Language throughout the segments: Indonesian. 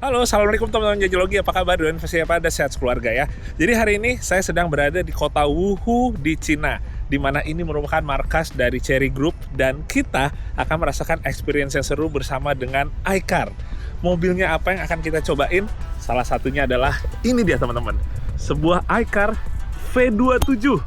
Halo, assalamualaikum teman-teman Jajologi, apa kabar? Dan pasti pada sehat keluarga ya. Jadi hari ini saya sedang berada di kota Wuhu di Cina, di mana ini merupakan markas dari Chery Group dan kita akan merasakan experience yang seru bersama dengan iCar. Mobilnya apa yang akan kita cobain? Salah satunya adalah ini dia teman-teman, sebuah iCar V27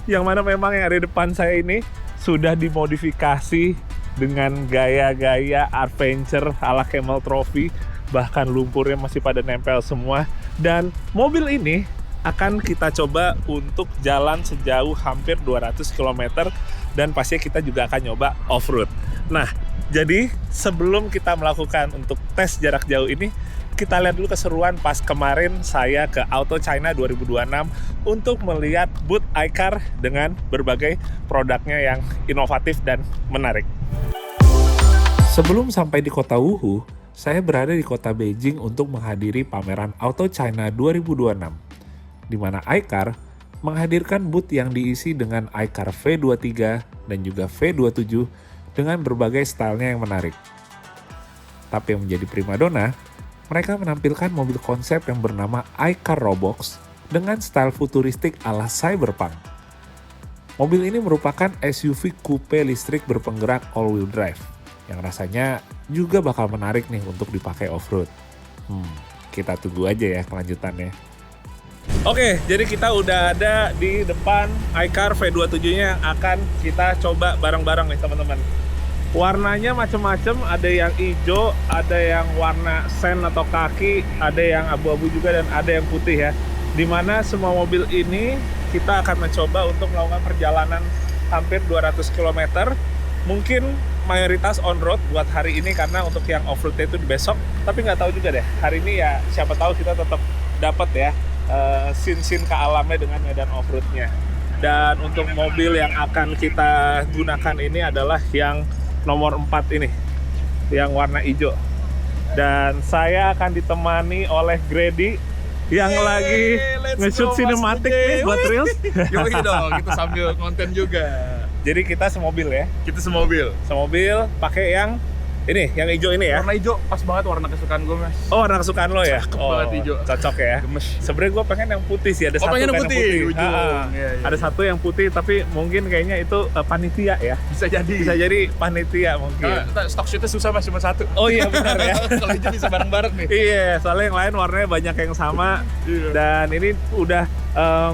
yang mana memang yang ada di depan saya ini sudah dimodifikasi dengan gaya-gaya adventure ala Camel Trophy. Bahkan lumpurnya masih pada nempel semua. Dan mobil ini akan kita coba untuk jalan sejauh hampir 200 km. Dan pastinya kita juga akan nyoba off-road. Nah, jadi sebelum kita melakukan untuk tes jarak jauh ini, kita lihat dulu keseruan pas kemarin saya ke Auto China 2026 untuk melihat booth iCar dengan berbagai produknya yang inovatif dan menarik. Sebelum sampai di kota Wuhu, saya berada di kota Beijing untuk menghadiri pameran Auto China 2026, di mana iCar menghadirkan booth yang diisi dengan iCar V23 dan juga V27 dengan berbagai stylenya yang menarik. Tapi yang menjadi primadona, mereka menampilkan mobil konsep yang bernama iCar Robox dengan style futuristik ala cyberpunk. Mobil ini merupakan SUV coupe listrik berpenggerak all-wheel drive, yang rasanya juga bakal menarik nih untuk dipakai off-road. Kita tunggu aja ya kelanjutannya. Oke, jadi kita udah ada di depan iCar V27-nya yang akan kita coba bareng-bareng nih teman-teman. Warnanya macam-macam, ada yang hijau, ada yang warna sen atau kaki, ada yang abu-abu juga dan ada yang putih ya. Dimana semua mobil ini kita akan mencoba untuk melakukan perjalanan hampir 200 km. Mungkin mayoritas on-road buat hari ini karena untuk yang off-roadnya itu besok. Tapi nggak tahu juga deh, hari ini ya siapa tahu kita tetap dapat ya scene-scene ke alamnya dengan medan off-roadnya. Dan untuk mobil yang akan kita gunakan ini adalah yang nomor 4 ini, yang warna hijau. Dan saya akan ditemani oleh Grady yang lagi nge-shoot sinematik nih buat Reels. Yoi dong, kita sambil konten juga. Jadi kita semobil ya. Kita semobil. Semobil pakai yang ini, yang hijau ini ya. Warna hijau pas banget, warna kesukaan gue, Mas. Oh, warna kesukaan lo ya? Cakep banget hijau. Cocok ya. Gemes. Sebenarnya gue pengen yang putih sih, ada satu pengen kan yang putih. Ujung. Iya. Ada satu yang putih tapi mungkin kayaknya itu panitia ya. Bisa jadi. Bisa jadi panitia mungkin. Nah, stok shootnya susah, Mas, cuma satu. Oh iya benar ya. Kalau hijau bisa bareng-bareng nih. Iya, soalnya yang lain warnanya banyak yang sama. Iya. Dan ini udah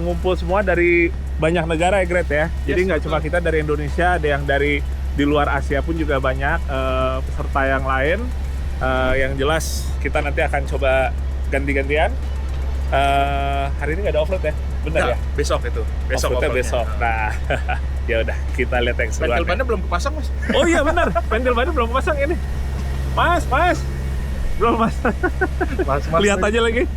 ngumpul semua dari banyak negara ya, Gret ya. Jadi nggak cuma kita dari Indonesia, ada yang dari di luar Asia pun juga banyak peserta yang lain. Yang jelas kita nanti akan coba ganti-gantian. Hari ini nggak ada off-road ya, benar ya? Besok itu. Besok Off-roadnya off-roadnya. besok. Nah, ya udah kita lihat yang seruan. Pentil bannya belum kepasang, Mas. Oh iya benar, pentil bannya belum pasang ini. Mas, belum pasang. Mas, Lihat aja lagi.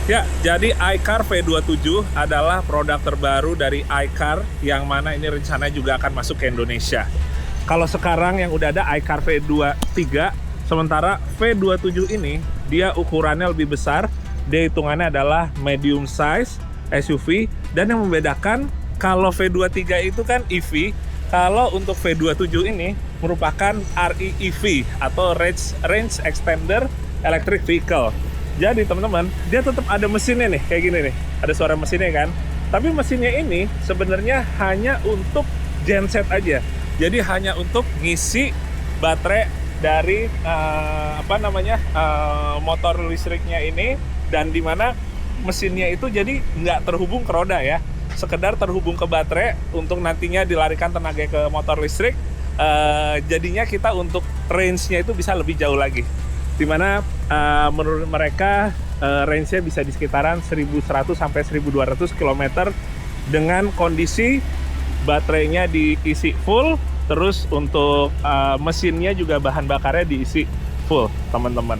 Ya, jadi iCar V27 adalah produk terbaru dari iCar yang mana ini rencana juga akan masuk ke Indonesia. Kalau sekarang yang udah ada iCar V23, sementara V27 ini dia ukurannya lebih besar, dia hitungannya adalah medium size SUV, dan yang membedakan kalau V23 itu kan EV, kalau untuk V27 ini merupakan REEV atau Range Extender Electric Vehicle. Jadi teman-teman, dia tetap ada mesinnya nih, kayak gini nih. Ada suara mesinnya kan. Tapi mesinnya ini sebenarnya hanya untuk genset aja. Jadi hanya untuk ngisi baterai dari motor listriknya ini, dan dimana mesinnya itu jadi nggak terhubung ke roda ya. Sekedar terhubung ke baterai untuk nantinya dilarikan tenaga ke motor listrik. Jadinya kita untuk range-nya itu bisa lebih jauh lagi. Dimana menurut mereka range-nya bisa di sekitaran 1100 sampai 1200 km dengan kondisi baterainya diisi full, terus untuk mesinnya juga bahan bakarnya diisi full, teman-teman.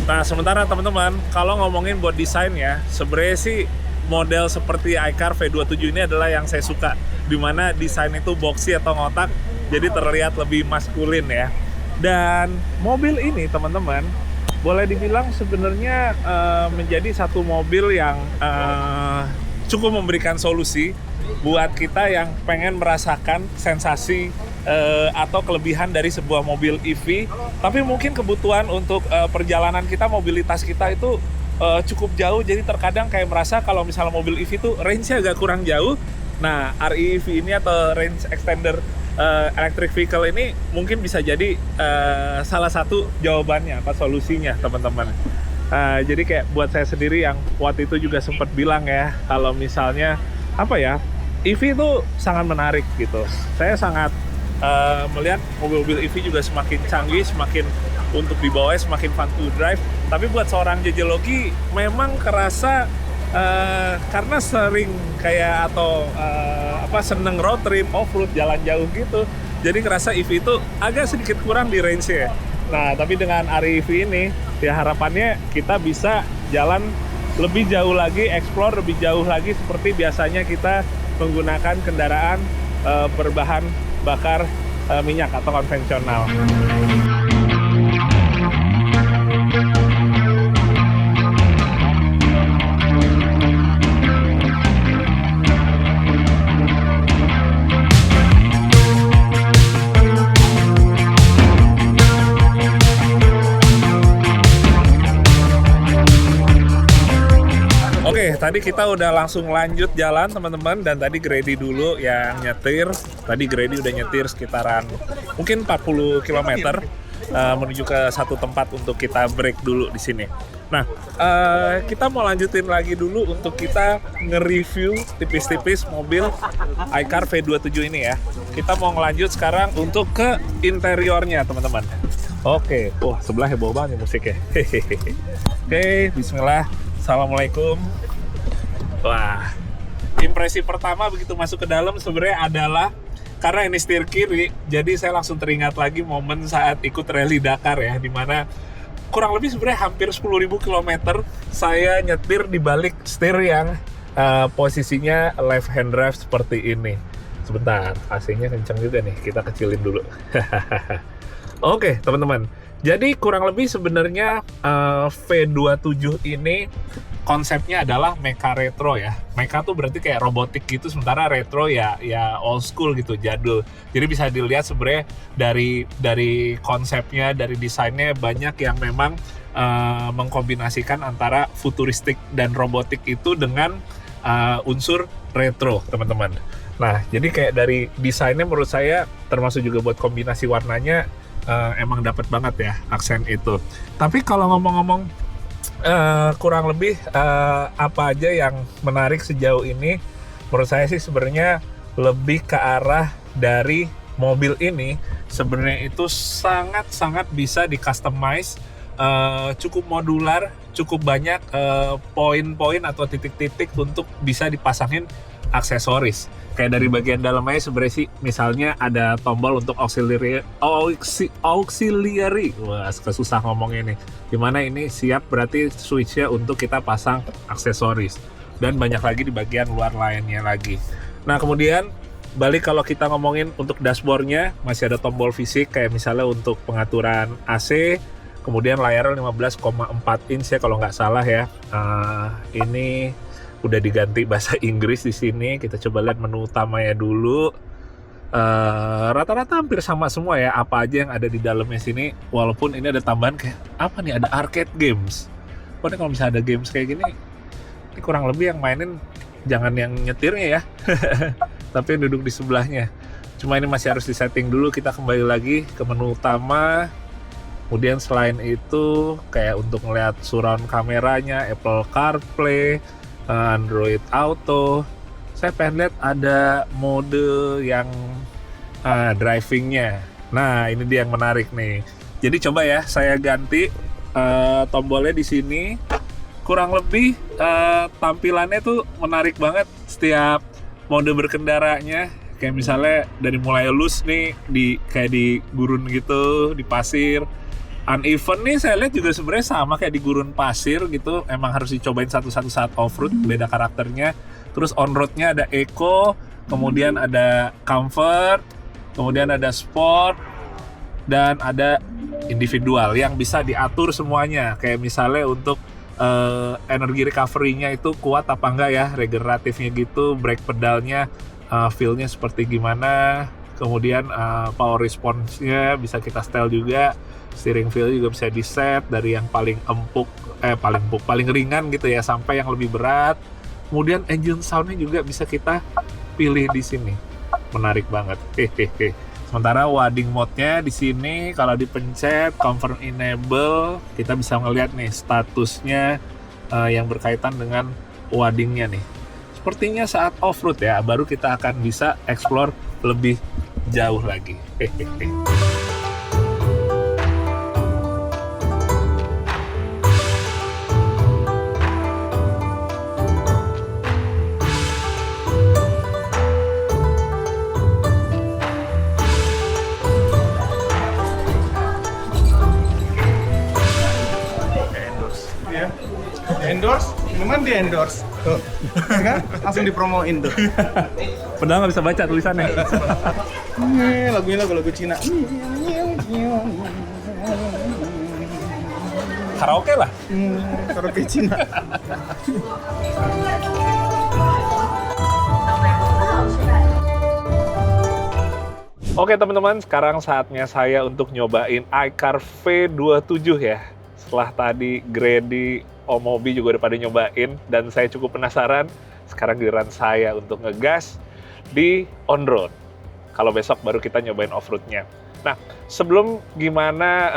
Nah, sementara teman-teman, kalau ngomongin buat desain ya, sebenarnya sih model seperti iCar V27 ini adalah yang saya suka, dimana desain itu boxy atau ngotak, jadi terlihat lebih maskulin ya. Dan mobil ini teman-teman boleh dibilang sebenarnya menjadi satu mobil yang cukup memberikan solusi buat kita yang pengen merasakan sensasi atau kelebihan dari sebuah mobil EV, tapi mungkin kebutuhan untuk perjalanan kita, mobilitas kita itu cukup jauh, jadi terkadang kayak merasa kalau misalnya mobil EV itu range-nya agak kurang jauh. Nah, REV ini atau range extender electric vehicle ini mungkin bisa jadi salah satu jawabannya atau solusinya, teman-teman. Jadi kayak buat saya sendiri yang waktu itu juga sempat bilang ya, kalau misalnya EV itu sangat menarik gitu. Saya sangat melihat mobil-mobil EV juga semakin canggih, semakin untuk dibawanya semakin fun to drive. Tapi buat seorang jejelogi memang kerasa karena sering kayak atau seneng road trip, off-road, jalan jauh gitu, jadi ngerasa EV itu agak sedikit kurang di range ya. Nah, tapi dengan REV ini ya harapannya kita bisa jalan lebih jauh lagi, explore lebih jauh lagi seperti biasanya kita menggunakan kendaraan berbahan bakar minyak atau konvensional. Oke, tadi kita udah langsung lanjut jalan teman-teman, dan tadi Grady dulu yang nyetir. Tadi Grady udah nyetir sekitaran mungkin 40 km menuju ke satu tempat untuk kita break dulu di sini. Nah, kita mau lanjutin lagi dulu untuk kita nge-review tipis-tipis mobil iCar V27 ini ya. Kita mau ngelanjut sekarang untuk ke interiornya teman-teman. Oke, wah sebelah heboh banget musiknya. Oke, bismillah. Assalamualaikum. Wah, impresi pertama begitu masuk ke dalam sebenarnya adalah karena ini setir kiri, jadi saya langsung teringat lagi momen saat ikut rally Dakar ya, dimana kurang lebih sebenarnya hampir 10.000 km saya nyetir di balik setir yang posisinya left hand drive seperti ini. Sebentar, AC-nya kenceng juga nih, kita kecilin dulu. Oke, teman-teman. Jadi kurang lebih sebenarnya V27 ini konsepnya adalah mecha retro ya. Mecha tuh berarti kayak robotik gitu, sementara retro ya old school gitu, jadul. Jadi bisa dilihat sebenarnya dari konsepnya, dari desainnya banyak yang memang mengkombinasikan antara futuristik dan robotik itu dengan unsur retro, teman-teman. Nah, jadi kayak dari desainnya menurut saya termasuk juga buat kombinasi warnanya emang dapat banget ya aksen itu. Tapi kalau ngomong-ngomong kurang lebih apa aja yang menarik sejauh ini, menurut saya sih sebenarnya lebih ke arah dari mobil ini sebenarnya itu sangat-sangat bisa di customize, cukup modular, cukup banyak poin-poin atau titik-titik untuk bisa dipasangin aksesoris. Kayak dari bagian dalamnya sebenarnya sih, misalnya ada tombol untuk auxiliary. Wah, susah ngomongnya nih. Dimana ini siap berarti switch-nya untuk kita pasang aksesoris. Dan banyak lagi di bagian luar lainnya lagi. Nah, kemudian balik kalau kita ngomongin untuk dashboard-nya, masih ada tombol fisik kayak misalnya untuk pengaturan AC. Kemudian layarnya 15,4 inch ya kalau nggak salah ya. Ini udah diganti bahasa Inggris di sini. Kita coba lihat menu utamanya dulu. Rata-rata hampir sama semua ya, apa aja yang ada di dalamnya sini. Walaupun ini ada tambahan kayak apa nih, ada arcade games. Pokoknya kalau misalnya ada games kayak gini, ini kurang lebih yang mainin jangan yang nyetirnya ya, tapi yang duduk di sebelahnya. Cuma ini masih harus disetting dulu. Kita kembali lagi ke menu utama. Kemudian selain itu kayak untuk ngeliat surround kameranya, Apple CarPlay, Android Auto. Saya pengen lihat ada mode yang drivingnya. Nah, ini dia yang menarik nih. Jadi coba ya saya ganti tombolnya di sini. Kurang lebih tampilannya tuh menarik banget setiap mode berkendaranya. Kayak misalnya dari mulai loose nih, kayak di gurun gitu, di pasir. Uneven nih saya lihat juga sebenarnya sama kayak di gurun pasir gitu. Emang harus dicobain satu-satu saat off-road, beda karakternya. Terus on-roadnya ada eco, kemudian ada comfort, kemudian ada sport, dan ada individual yang bisa diatur semuanya. Kayak misalnya untuk energi recovery-nya itu kuat apa enggak ya, regeneratifnya gitu, brake pedalnya feel-nya seperti gimana. Kemudian power response-nya bisa kita setel juga. Steering wheel juga bisa di set dari yang paling paling ringan gitu ya sampai yang lebih berat. Kemudian engine sound-nya juga bisa kita pilih di sini. Menarik banget. Hehehe. Sementara wading mode-nya di sini kalau dipencet confirm enable, kita bisa ngelihat nih statusnya yang berkaitan dengan wadingnya nih. Sepertinya saat off-road ya, baru kita akan bisa explore lebih jauh lagi. Hehehe. Endorse, memang di endorse. Tuh, kan? Langsung dipromoin tuh. Padahal nggak bisa baca tulisannya. Lagunya lagu Cina. Karaoke lah. Karaoke Cina. Oke teman-teman, sekarang saatnya saya untuk nyobain iCar V27 ya. Setelah tadi Grady, Omobi juga udah pada nyobain, dan saya cukup penasaran. Sekarang giliran saya untuk ngegas di on-road. Kalau besok baru kita nyobain off-roadnya. Nah, sebelum gimana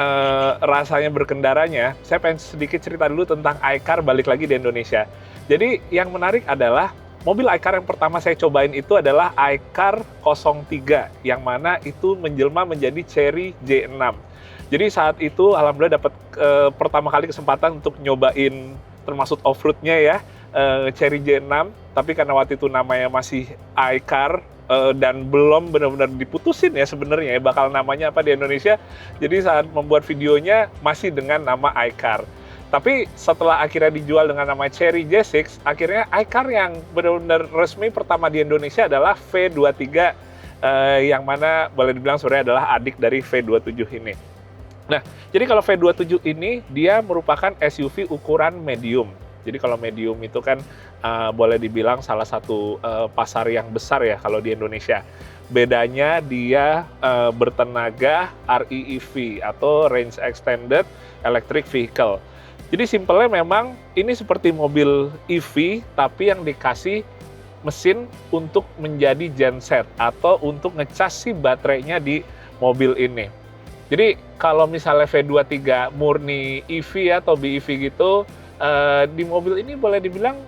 rasanya berkendaranya, saya pengen sedikit cerita dulu tentang iCar balik lagi di Indonesia. Jadi yang menarik adalah mobil iCar yang pertama saya cobain itu adalah iCar 03, yang mana itu menjelma menjadi Chery J6. Jadi saat itu alhamdulillah dapat pertama kali kesempatan untuk nyobain termasuk off-roadnya ya, Chery J6. Tapi karena waktu itu namanya masih iCar dan belum benar-benar diputusin ya sebenarnya ya bakal namanya apa di Indonesia. Jadi saat membuat videonya masih dengan nama iCar. Tapi setelah akhirnya dijual dengan nama Chery J6, akhirnya iCar yang benar-benar resmi pertama di Indonesia adalah V23, yang mana boleh dibilang sebenarnya adalah adik dari V27 ini. Nah, jadi kalau V27 ini dia merupakan SUV ukuran medium. Jadi kalau medium itu kan boleh dibilang salah satu pasar yang besar ya kalau di Indonesia. Bedanya dia bertenaga REEV atau Range Extended Electric Vehicle. Jadi simpelnya memang ini seperti mobil EV tapi yang dikasih mesin untuk menjadi genset atau untuk ngecas si baterainya di mobil ini. Jadi kalau misalnya V23 murni EV atau BEV gitu, di mobil ini boleh dibilang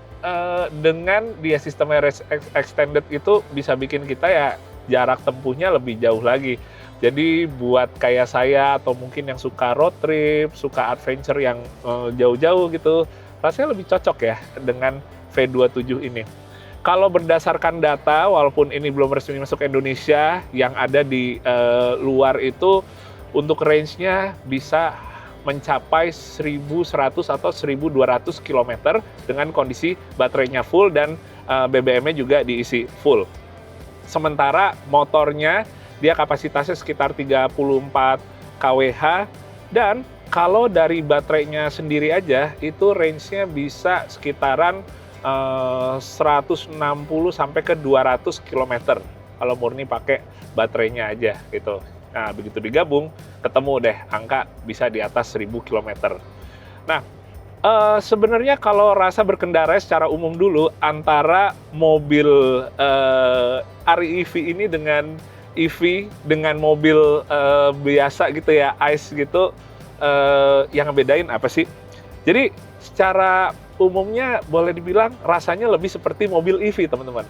dengan dia sistemnya range extended itu bisa bikin kita ya jarak tempuhnya lebih jauh lagi. Jadi buat kayak saya atau mungkin yang suka road trip, suka adventure yang jauh-jauh gitu, rasanya lebih cocok ya dengan V27 ini. Kalau berdasarkan data, walaupun ini belum resmi masuk ke Indonesia, yang ada di luar itu untuk range-nya bisa mencapai 1.100 atau 1.200 km dengan kondisi baterainya full dan BBM-nya juga diisi full. Sementara motornya dia kapasitasnya sekitar 34 kWh, dan kalau dari baterainya sendiri aja itu range-nya bisa sekitaran 160 sampai ke 200 km kalau murni pakai baterainya aja gitu. Nah, begitu digabung ketemu deh angka bisa di atas 1.000 km. Nah, sebenarnya kalau rasa berkendara secara umum dulu antara mobil REEV ini dengan EV dengan mobil biasa gitu ya, ICE gitu, yang ngebedain apa sih? Jadi secara umumnya boleh dibilang rasanya lebih seperti mobil EV teman-teman.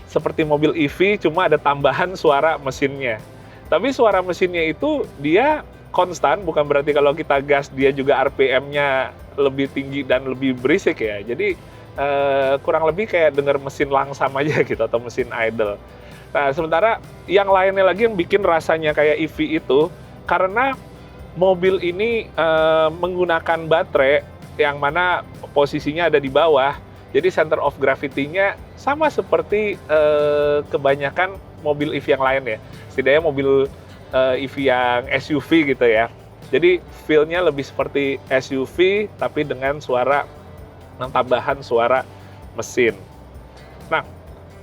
Seperti mobil EV cuma ada tambahan suara mesinnya. Tapi suara mesinnya itu dia konstan, bukan berarti kalau kita gas dia juga RPM-nya lebih tinggi dan lebih berisik ya. Jadi kurang lebih kayak denger mesin langsam aja gitu atau mesin idle. Nah, sementara yang lainnya lagi yang bikin rasanya kayak EV itu karena mobil ini menggunakan baterai yang mana posisinya ada di bawah. Jadi center of gravity-nya sama seperti kebanyakan mobil EV yang lain ya. Setidaknya mobil EV yang SUV gitu ya. Jadi feel-nya lebih seperti SUV tapi dengan suara tambahan suara mesin. Nah,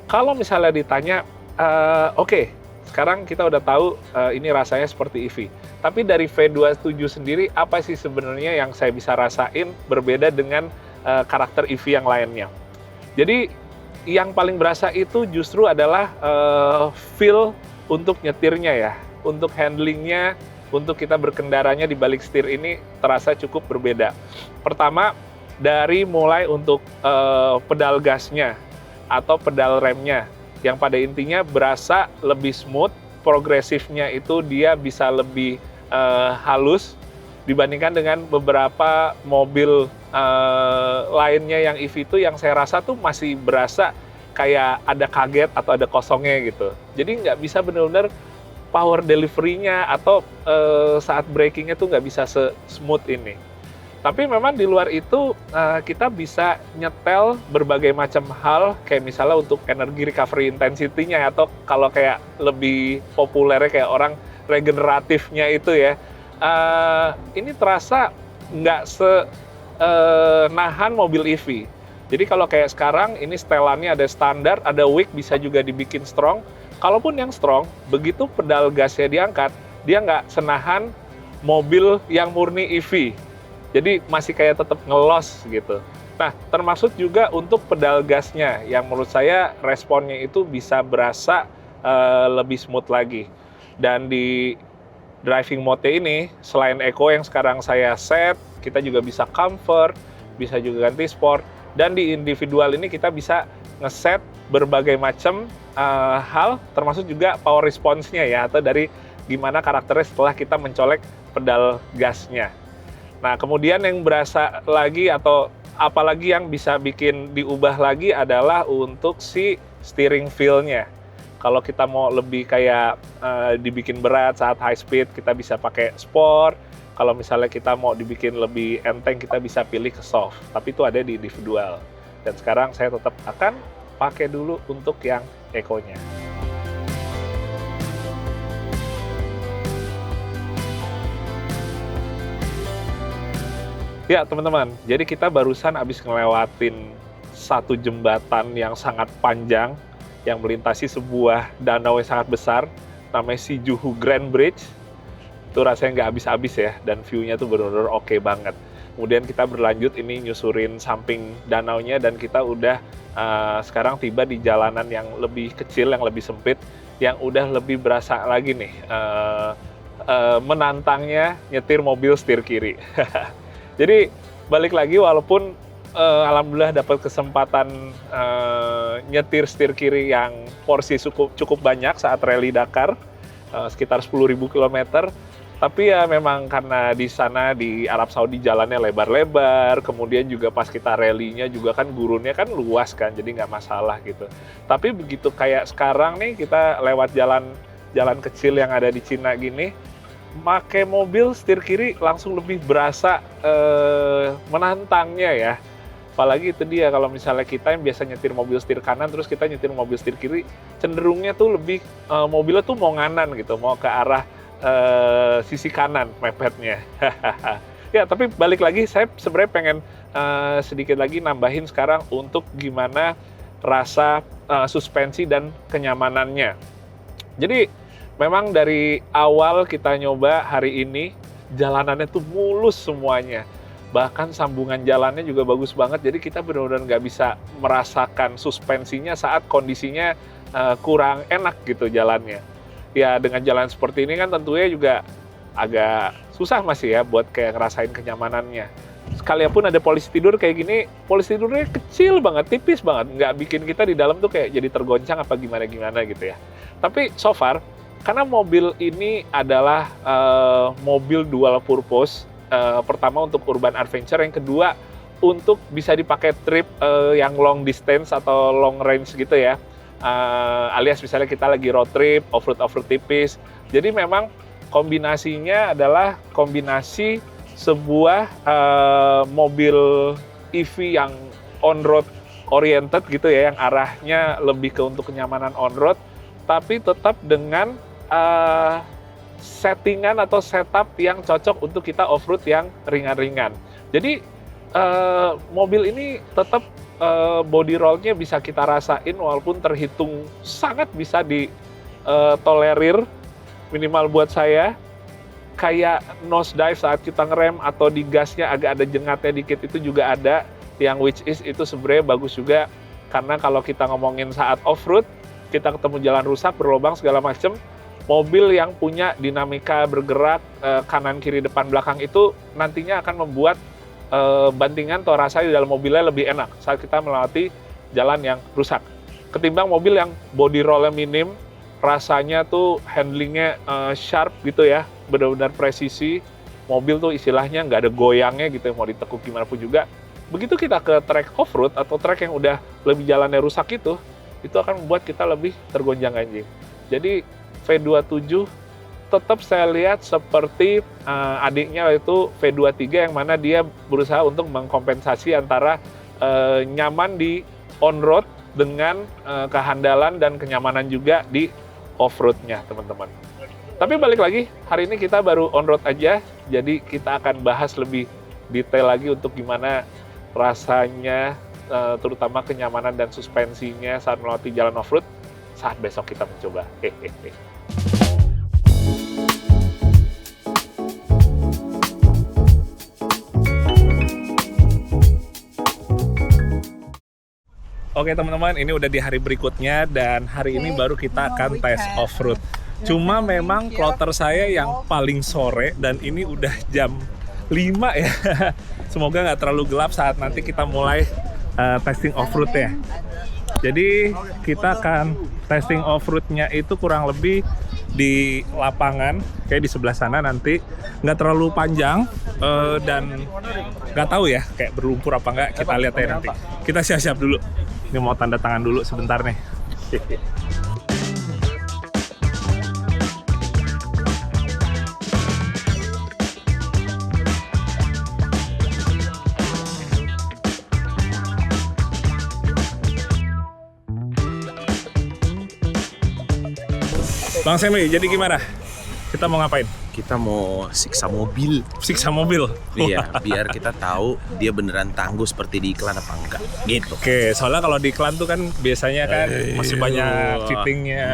kalau misalnya ditanya, oke, sekarang kita udah tahu ini rasanya seperti EV. Tapi dari V27 sendiri, apa sih sebenarnya yang saya bisa rasain berbeda dengan karakter EV yang lainnya? Jadi yang paling berasa itu justru adalah feel untuk nyetirnya ya, untuk handlingnya, untuk kita berkendaranya di balik setir ini terasa cukup berbeda. Pertama, dari mulai untuk pedal gasnya atau pedal remnya, yang pada intinya berasa lebih smooth, progresifnya itu dia bisa lebih halus dibandingkan dengan beberapa mobil lainnya yang EV itu yang saya rasa tuh masih berasa kayak ada kaget atau ada kosongnya gitu. Jadi nggak bisa benar-benar power delivery-nya atau saat braking-nya tuh nggak bisa se-smooth ini. Tapi memang di luar itu kita bisa nyetel berbagai macam hal, kayak misalnya untuk energi recovery intensity-nya, atau kalau kayak lebih populernya kayak orang regeneratifnya itu ya. Ini terasa nggak nahan mobil EV. Jadi kalau kayak sekarang ini setelannya ada standar, ada weak, bisa juga dibikin strong. Kalaupun yang strong, begitu pedal gasnya diangkat, dia nggak senahan mobil yang murni EV. Jadi masih kayak tetap ngelos gitu. Nah, termasuk juga untuk pedal gasnya, yang menurut saya responnya itu bisa berasa lebih smooth lagi. Dan di driving mode ini, selain eco yang sekarang saya set, kita juga bisa comfort, bisa juga ganti sport. Dan di individual ini kita bisa ngeset berbagai macam hal, termasuk juga power response-nya ya, atau dari gimana karakternya setelah kita mencolek pedal gasnya. Nah, kemudian yang berasa lagi atau apalagi yang bisa bikin diubah lagi adalah untuk si steering feel-nya. Kalau kita mau lebih kayak dibikin berat saat high speed, kita bisa pakai sport. Kalau misalnya kita mau dibikin lebih enteng, kita bisa pilih ke soft. Tapi itu ada di individual. Dan sekarang saya tetap akan pakai dulu untuk yang eco-nya. Ya teman-teman, jadi kita barusan habis ngelewatin satu jembatan yang sangat panjang yang melintasi sebuah danau yang sangat besar, namanya Sijuhu Grand Bridge. Itu rasanya nggak habis-habis ya, dan view-nya tuh benar-benar oke banget. Kemudian kita berlanjut ini nyusurin samping danaunya, dan kita udah sekarang tiba di jalanan yang lebih kecil, yang lebih sempit, yang udah lebih berasa lagi nih menantangnya nyetir mobil setir kiri. Jadi balik lagi, walaupun alhamdulillah dapat kesempatan nyetir setir kiri yang porsi cukup banyak saat rally Dakar, sekitar 10.000 km. Tapi ya memang karena di sana di Arab Saudi jalannya lebar-lebar, kemudian juga pas kita rally-nya juga kan gurunnya kan luas kan, jadi nggak masalah gitu. Tapi begitu kayak sekarang nih kita lewat jalan kecil yang ada di Cina gini, pakai mobil setir kiri langsung lebih berasa menantangnya ya. Apalagi itu dia, kalau misalnya kita yang biasa nyetir mobil setir kanan, terus kita nyetir mobil setir kiri, cenderungnya tuh lebih mobilnya tuh mau nganan gitu, mau ke arah sisi kanan mepetnya. Ya, tapi balik lagi, saya sebenarnya pengen sedikit lagi nambahin sekarang untuk gimana rasa suspensi dan kenyamanannya. Jadi memang dari awal kita nyoba hari ini, jalanannya tuh mulus semuanya. Bahkan sambungan jalannya juga bagus banget, jadi kita benar-benar nggak bisa merasakan suspensinya saat kondisinya kurang enak gitu jalannya. Ya dengan jalan seperti ini kan tentunya juga agak susah masih ya buat kayak ngerasain kenyamanannya. Sekalipun ada polisi tidur kayak gini, polisi tidurnya kecil banget, tipis banget, nggak bikin kita di dalam tuh kayak jadi tergoncang apa gimana-gimana gitu ya. Tapi so far, karena mobil ini adalah mobil dual purpose, pertama untuk urban adventure, yang kedua untuk bisa dipakai trip yang long distance atau long range gitu ya. Alias misalnya kita lagi road trip, off-road tipis. Jadi memang kombinasinya adalah kombinasi sebuah mobil EV yang on-road oriented gitu ya, yang arahnya lebih ke untuk kenyamanan on-road, tapi tetap dengan settingan atau setup yang cocok untuk kita off-road yang ringan-ringan. Jadi mobil ini tetap body roll-nya bisa kita rasain walaupun terhitung sangat bisa tolerir, minimal buat saya. Kayak nose dive saat kita ngerem atau di gasnya agak ada jengatnya dikit itu juga ada, yang which is itu sebenarnya bagus juga, karena kalau kita ngomongin saat off-road, kita ketemu jalan rusak, berlubang segala macem, mobil yang punya dinamika bergerak kanan, kiri, depan, belakang itu nantinya akan membuat bantingan atau rasa di dalam mobilnya lebih enak saat kita melewati jalan yang rusak. Ketimbang mobil yang body roll-nya minim, rasanya tuh handlingnya sharp gitu ya, benar-benar presisi. Mobil tuh istilahnya nggak ada goyangnya gitu, mau ditekuk gimana pun juga. Begitu kita ke track off-road atau track yang udah lebih jalannya rusak itu akan membuat kita lebih tergonjang-ganjing. Jadi V27 tetap saya lihat seperti adiknya itu V23 yang mana dia berusaha untuk mengkompensasi antara nyaman di on-road dengan kehandalan dan kenyamanan juga di off-roadnya, teman-teman. Tapi balik lagi, hari ini kita baru on-road aja, jadi kita akan bahas lebih detail lagi untuk gimana rasanya, terutama kenyamanan dan suspensinya saat melewati jalan off-road, saat besok kita mencoba. Oke teman-teman, ini udah di hari berikutnya dan hari ini baru kita akan tes off-road. Cuma memang kloter saya yang paling sore dan ini udah jam 5 ya. Semoga nggak terlalu gelap saat nanti kita mulai testing off-road ya. Jadi kita akan testing off-roadnya itu kurang lebih di lapangan, kayak di sebelah sana nanti. Nggak terlalu panjang dan nggak tahu ya kayak berlumpur apa nggak, kita lihat ya nanti. Kita siap-siap dulu. Ini mau tanda tangan dulu sebentar nih. Bang Semi, jadi gimana? Kita mau ngapain? Kita mau siksa mobil. Siksa mobil? Iya, biar kita tahu dia beneran tangguh seperti di iklan apa enggak. Gitu. Oke, soalnya kalau di iklan tuh kan biasanya kan masih banyak cheatingnya.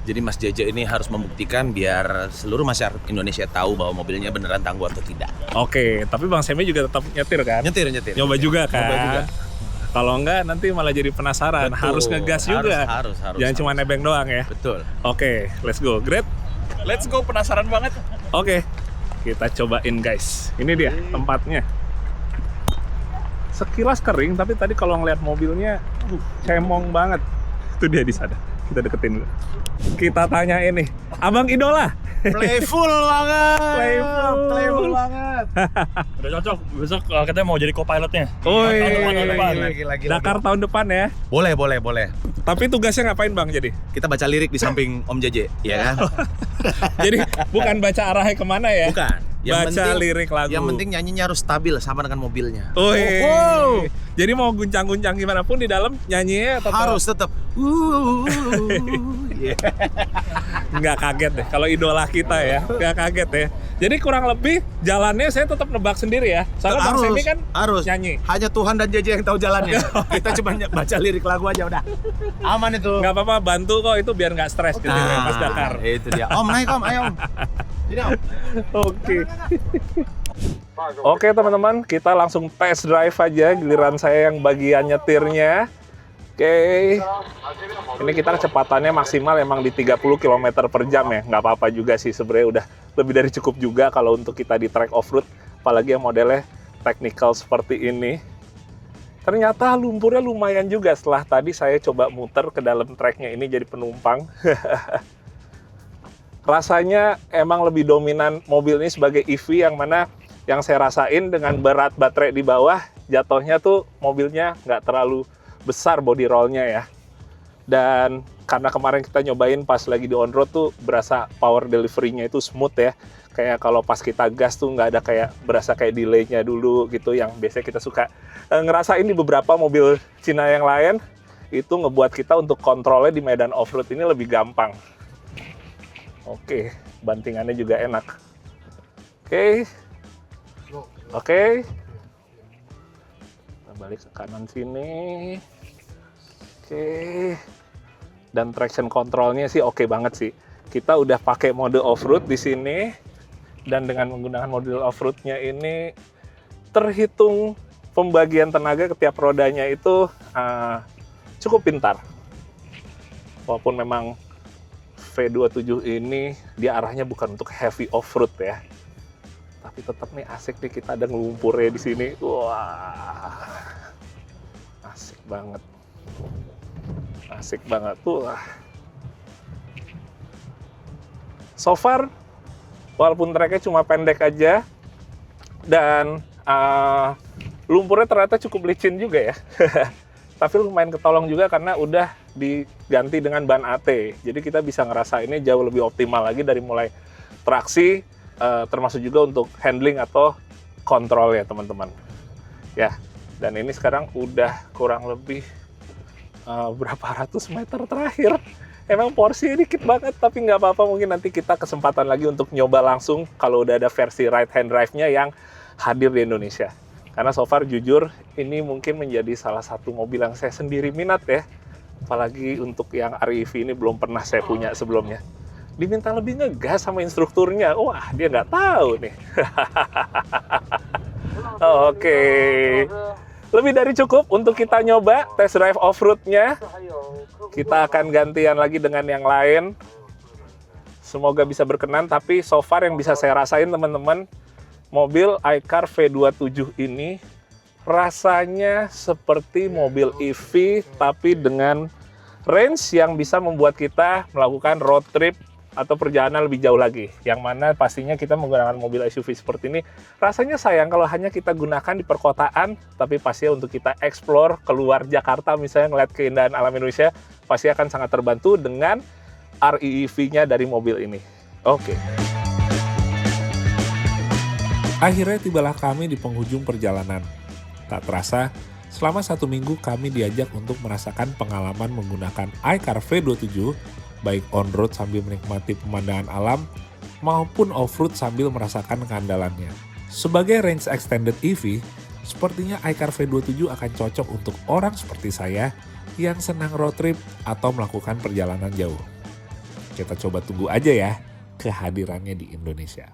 Jadi Mas Jaja ini harus membuktikan biar seluruh masyarakat Indonesia tahu bahwa mobilnya beneran tangguh atau tidak. Oke, tapi Bang Semi juga tetap nyetir kan? Nyetir. Nyoba juga kan? Nyoba juga. Kalau enggak nanti malah jadi penasaran. Betul. Harus ngegas juga. Harus. Jangan cuma nebeng doang ya. Betul. Oke, let's go. Great. Let's go, penasaran banget. Oke, kita cobain guys. Ini dia tempatnya. Sekilas kering, tapi tadi kalau ngeliat mobilnya, cemong banget. Itu dia di sana. Kita deketin dulu. Kita tanya ini, Abang Idola. Playful banget. Playful banget. Udah cocok, besok kita mau jadi co-pilotnya. Lagi. Dakar tahun depan ya. Boleh. Tapi tugasnya ngapain Bang jadi? Kita baca lirik di samping Om Jaje, ya kan? Jadi bukan baca arahnya kemana ya? Bukan. Baca lirik lagu. Yang penting nyanyinya harus stabil sama dengan mobilnya. Jadi mau guncang-guncang gimana pun di dalam nyanyinya tetap Harus tetap. nggak kaget deh kalau idola kita ya, nggak kaget ya. Jadi kurang lebih jalannya saya tetap nebak sendiri ya. Soalnya Bang Semi kan harus nyanyi. Hanya Tuhan dan Jaja yang tahu jalannya. Kita cuma baca lirik lagu aja udah. Aman itu. Nggak apa-apa, bantu kok itu biar nggak stres gitu ya pas Dakar. Itu dia. Om, naik Om, ayo Om. Ini Om. Oke. Oke teman-teman, kita langsung test drive aja, giliran saya yang bagian nyetirnya. Oke, ini kita kecepatannya maksimal emang di 30 km per jam ya. Nggak apa-apa juga sih, sebenarnya udah lebih dari cukup juga kalau untuk kita di track off-road. Apalagi yang modelnya technical seperti ini. Ternyata lumpurnya lumayan juga setelah tadi saya coba muter ke dalam tracknya ini jadi penumpang. Rasanya emang lebih dominan mobil ini sebagai EV, yang mana yang saya rasain dengan berat baterai di bawah, jatuhnya tuh mobilnya nggak terlalu besar body rollnya ya. Dan karena kemarin kita nyobain pas lagi di on-road tuh berasa power delivery-nya itu smooth ya. Kayak kalau pas kita gas tuh nggak ada kayak berasa kayak delay-nya dulu gitu, yang biasanya kita suka ngerasain di beberapa mobil Cina yang lain. Itu ngebuat kita untuk kontrolnya di medan off-road ini lebih gampang. Oke, bantingannya juga enak. Oke. Kita balik ke kanan sini. Oke. Dan traction controlnya sih oke banget sih. Kita udah pakai mode off-road di sini, dan dengan menggunakan mode off-roadnya ini terhitung pembagian tenaga ke tiap rodanya itu cukup pintar. Walaupun memang V27 ini dia arahnya bukan untuk heavy off-road ya, tapi tetap nih asik nih, kita ada ngelumpurnya di sini. Wah, asik banget. Asik banget tuh. So far, walaupun treknya cuma pendek aja, dan lumpurnya ternyata cukup licin juga ya. Tapi lumayan ketolong juga karena udah diganti dengan ban AT. Jadi kita bisa ngerasa ini jauh lebih optimal lagi dari mulai traksi, termasuk juga untuk handling atau kontrol ya teman-teman. Ya, dan ini sekarang udah kurang lebih berapa ratus meter terakhir. Emang porsinya dikit banget, tapi nggak apa-apa. Mungkin nanti kita kesempatan lagi untuk nyoba langsung kalau udah ada versi right hand drive-nya yang hadir di Indonesia. Karena so far jujur ini mungkin menjadi salah satu mobil yang saya sendiri minat ya. Apalagi untuk yang REV ini belum pernah saya punya sebelumnya. Diminta lebih ngegas sama instrukturnya. Wah, dia nggak tahu nih. Oke. Lebih dari cukup untuk kita nyoba test drive off-road-nya. Kita akan gantian lagi dengan yang lain. Semoga bisa berkenan, tapi so far yang bisa saya rasain teman-teman, mobil iCar V27 ini rasanya seperti mobil EV, tapi dengan range yang bisa membuat kita melakukan road trip atau perjalanan lebih jauh lagi. Yang mana pastinya kita menggunakan mobil SUV seperti ini, rasanya sayang kalau hanya kita gunakan di perkotaan, tapi pasti untuk kita explore keluar Jakarta, misalnya ngeliat keindahan alam Indonesia, pasti akan sangat terbantu dengan REV-nya dari mobil ini. Oke. Akhirnya tibalah kami di penghujung perjalanan. Tak terasa, selama 1 minggu kami diajak untuk merasakan pengalaman menggunakan iCar V27, baik on-road sambil menikmati pemandangan alam, maupun off-road sambil merasakan keandalannya. Sebagai range extended EV, sepertinya iCar V27 akan cocok untuk orang seperti saya yang senang road trip atau melakukan perjalanan jauh. Kita coba tunggu aja ya kehadirannya di Indonesia.